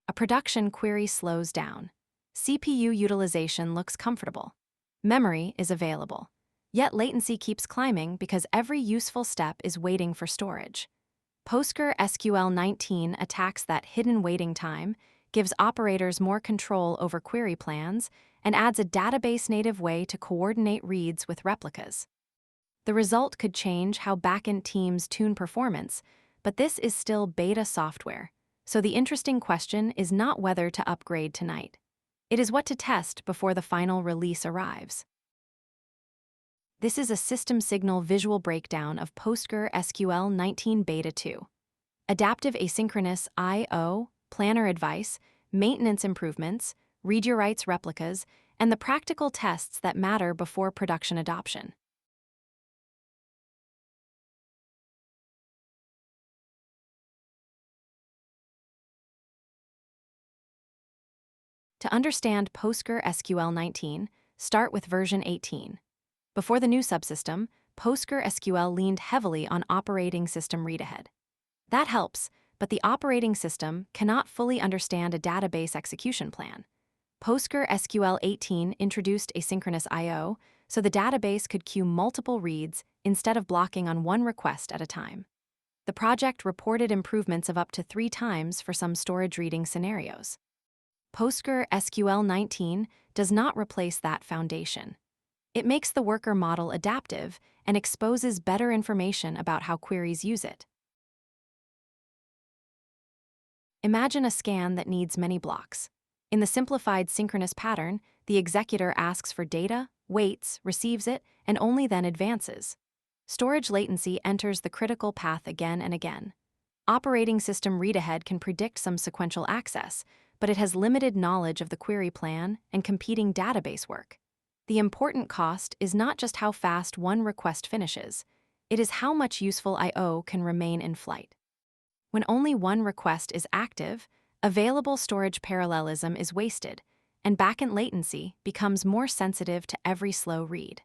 A production query slows down. CPU utilization looks comfortable. Memory is available. Yet latency keeps climbing because every useful step is waiting for storage. PostgreSQL 19 attacks that hidden waiting time, gives operators more control over query plans, and adds a database-native way to coordinate reads with replicas. The result could change how backend teams tune performance, but this is still beta software, so the interesting question is not whether to upgrade tonight. It is what to test before the final release arrives. This is a SystemSignal visual breakdown of PostgreSQL 19 Beta 2. Adaptive asynchronous I/O, planner advice, maintenance improvements, read-your-writes replicas, and the practical tests that matter before production adoption. To understand PostgreSQL 19, start with version 18. Before the new subsystem, PostgreSQL leaned heavily on operating system read-ahead. That helps, but the operating system cannot fully understand a database execution plan. PostgreSQL 18 introduced asynchronous I/O, so the database could queue multiple reads instead of blocking on one request at a time. The project reported improvements of up to 3 times for some storage reading scenarios. PostgreSQL 19 does not replace that foundation. It makes the worker model adaptive and exposes better information about how queries use it. Imagine a scan that needs many blocks. In the simplified synchronous pattern, the executor asks for data, waits, receives it, and only then advances. Storage latency enters the critical path again and again. Operating system read-ahead can predict some sequential access, but it has limited knowledge of the query plan and competing database work. The important cost is not just how fast one request finishes, it is how much useful I/O can remain in flight. When only one request is active, available storage parallelism is wasted, and backend latency becomes more sensitive to every slow read.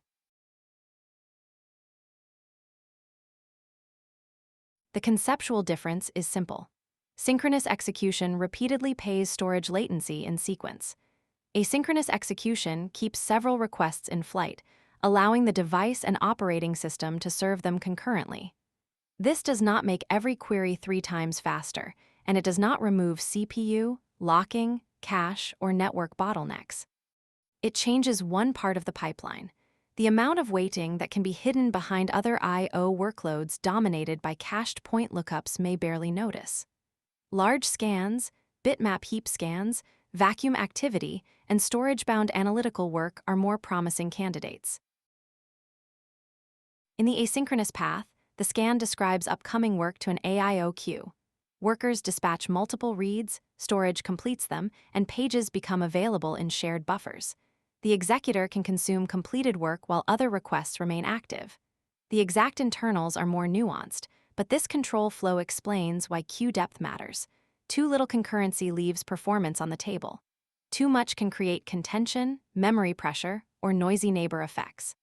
The conceptual difference is simple. Synchronous execution repeatedly pays storage latency in sequence. Asynchronous execution keeps several requests in flight, allowing the device and operating system to serve them concurrently. This does not make every query 3 times faster, and it does not remove CPU, locking, cache, or network bottlenecks. It changes one part of the pipeline, the amount of waiting that can be hidden behind other I/O workloads dominated by cached point lookups may barely notice. Large scans, bitmap heap scans, vacuum activity, and storage-bound analytical work are more promising candidates. In the asynchronous path, the scan describes upcoming work to an AIO queue. Workers dispatch multiple reads, storage completes them, and pages become available in shared buffers. The executor can consume completed work while other requests remain active. The exact internals are more nuanced, but this control flow explains why queue depth matters. Too little concurrency leaves performance on the table. Too much can create contention, memory pressure, or noisy neighbor effects.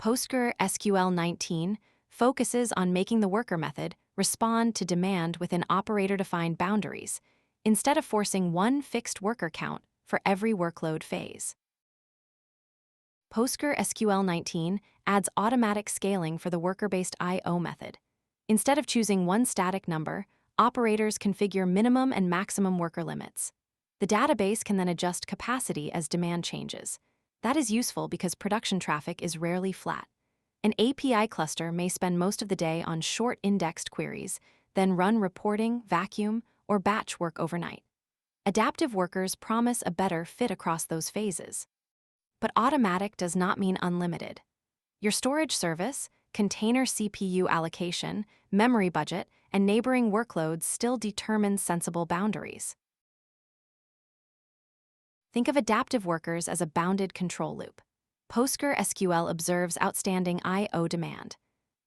PostgreSQL 19 focuses on making the worker method respond to demand within operator-defined boundaries, instead of forcing one fixed worker count for every workload phase. PostgreSQL 19 adds automatic scaling for the worker-based I/O method. Instead of choosing one static number, operators configure minimum and maximum worker limits. The database can then adjust capacity as demand changes. That is useful because production traffic is rarely flat. An API cluster may spend most of the day on short-indexed queries, then run reporting, vacuum, or batch work overnight. Adaptive workers promise a better fit across those phases. But automatic does not mean unlimited. Your storage service, container CPU allocation, memory budget, and neighboring workloads still determine sensible boundaries. Think of adaptive workers as a bounded control loop. PostgreSQL observes outstanding I/O demand.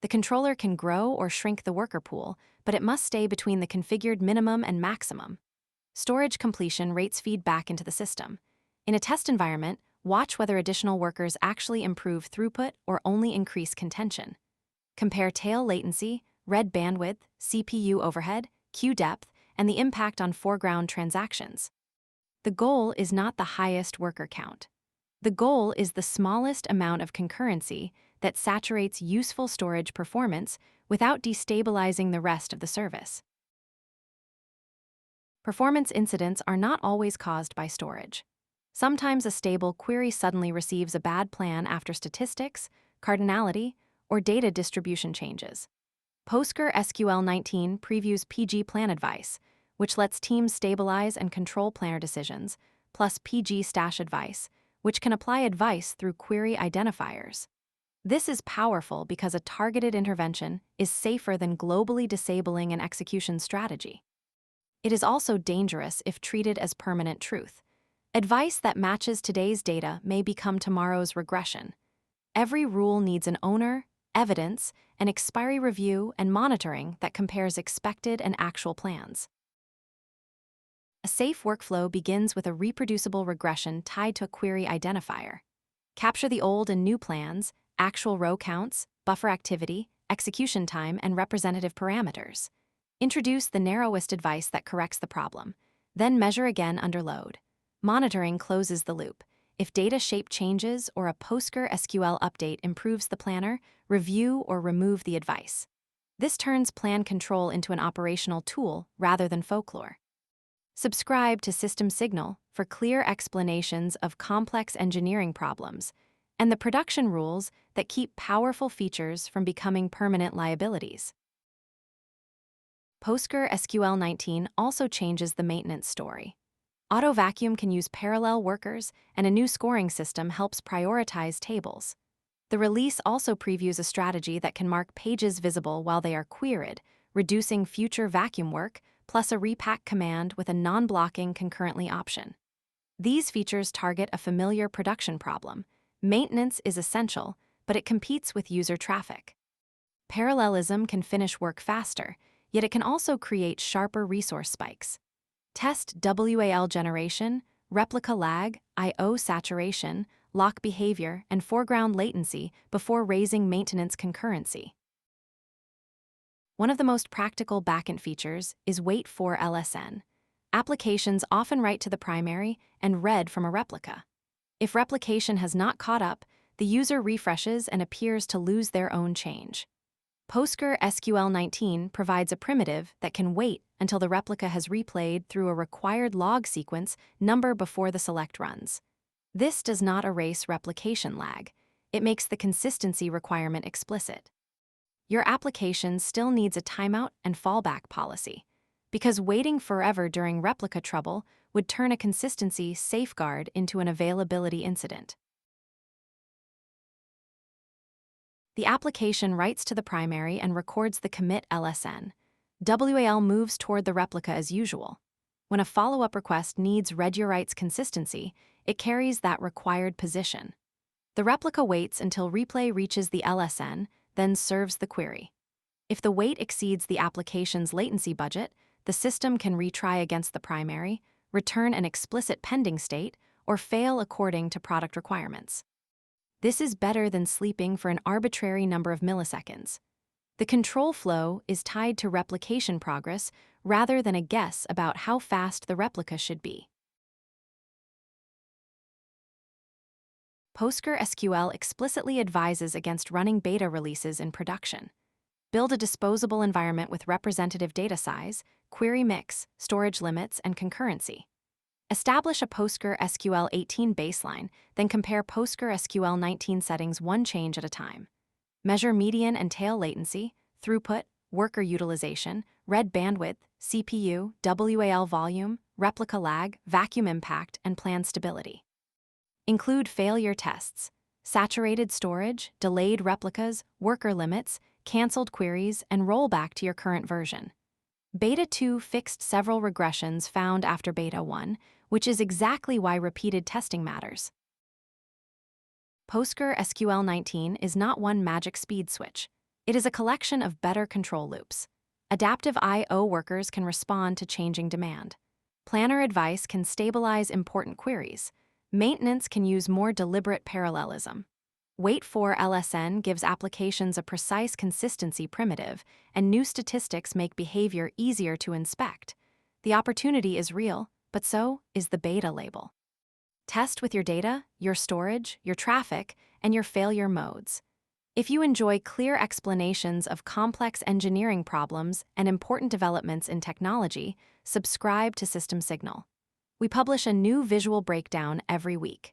The controller can grow or shrink the worker pool, but it must stay between the configured minimum and maximum. Storage completion rates feedback into the system. In a test environment, watch whether additional workers actually improve throughput or only increase contention. Compare tail latency, read bandwidth, CPU overhead, queue depth, and the impact on foreground transactions. The goal is not the highest worker count. The goal is the smallest amount of concurrency that saturates useful storage performance without destabilizing the rest of the service. Performance incidents are not always caused by storage. Sometimes a stable query suddenly receives a bad plan after statistics, cardinality, or data distribution changes. PostgreSQL 19 previews PG plan advice, which lets teams stabilize and control planner decisions, plus PG stash advice, which can apply advice through query identifiers. This is powerful because a targeted intervention is safer than globally disabling an execution strategy. It is also dangerous if treated as permanent truth. Advice that matches today's data may become tomorrow's regression. Every rule needs an owner, evidence, an expiry review, and monitoring that compares expected and actual plans. A safe workflow begins with a reproducible regression tied to a query identifier. Capture the old and new plans, actual row counts, buffer activity, execution time, and representative parameters. Introduce the narrowest advice that corrects the problem, then measure again under load. Monitoring closes the loop. If data shape changes or a PostgreSQL update improves the planner, review or remove the advice. This turns plan control into an operational tool rather than folklore. Subscribe to SystemSignal for clear explanations of complex engineering problems and the production rules that keep powerful features from becoming permanent liabilities. PostgreSQL 19 also changes the maintenance story. Autovacuum can use parallel workers, and a new scoring system helps prioritize tables. The release also previews a strategy that can mark pages visible while they are queried, reducing future vacuum work, plus a repack command with a non-blocking concurrently option. These features target a familiar production problem. Maintenance is essential, but it competes with user traffic. Parallelism can finish work faster, yet it can also create sharper resource spikes. Test WAL generation, replica lag, I/O saturation, lock behavior, and foreground latency before raising maintenance concurrency. One of the most practical backend features is wait for LSN. Applications often write to the primary and read from a replica. If replication has not caught up, the user refreshes and appears to lose their own change. PostgreSQL 19 provides a primitive that can wait until the replica has replayed through a required log sequence number before the select runs. This does not erase replication lag. It makes the consistency requirement explicit. Your application still needs a timeout and fallback policy, because waiting forever during replica trouble would turn a consistency safeguard into an availability incident. The application writes to the primary and records the commit LSN. WAL moves toward the replica as usual. When a follow-up request needs read-your-writes consistency, it carries that required position. The replica waits until replay reaches the LSN, then serves the query. If the wait exceeds the application's latency budget, the system can retry against the primary, return an explicit pending state, or fail according to product requirements. This is better than sleeping for an arbitrary number of milliseconds. The control flow is tied to replication progress rather than a guess about how fast the replica should be. PostgreSQL explicitly advises against running beta releases in production. Build a disposable environment with representative data size, query mix, storage limits, and concurrency. Establish a PostgreSQL 18 baseline, then compare PostgreSQL 19 settings one change at a time. Measure median and tail latency, throughput, worker utilization, read bandwidth, CPU, WAL volume, replica lag, vacuum impact, and plan stability. Include failure tests, saturated storage, delayed replicas, worker limits, canceled queries, and rollback to your current version. Beta 2 fixed several regressions found after Beta 1, which is exactly why repeated testing matters. PostgreSQL 19 is not one magic speed switch. It is a collection of better control loops. Adaptive I/O workers can respond to changing demand. Planner advice can stabilize important queries. Maintenance can use more deliberate parallelism. Wait for LSN gives applications a precise consistency primitive, and new statistics make behavior easier to inspect. The opportunity is real, but so is the beta label. Test with your data, your storage, your traffic, and your failure modes. If you enjoy clear explanations of complex engineering problems and important developments in technology, subscribe to SystemSignal. We publish a new visual breakdown every week.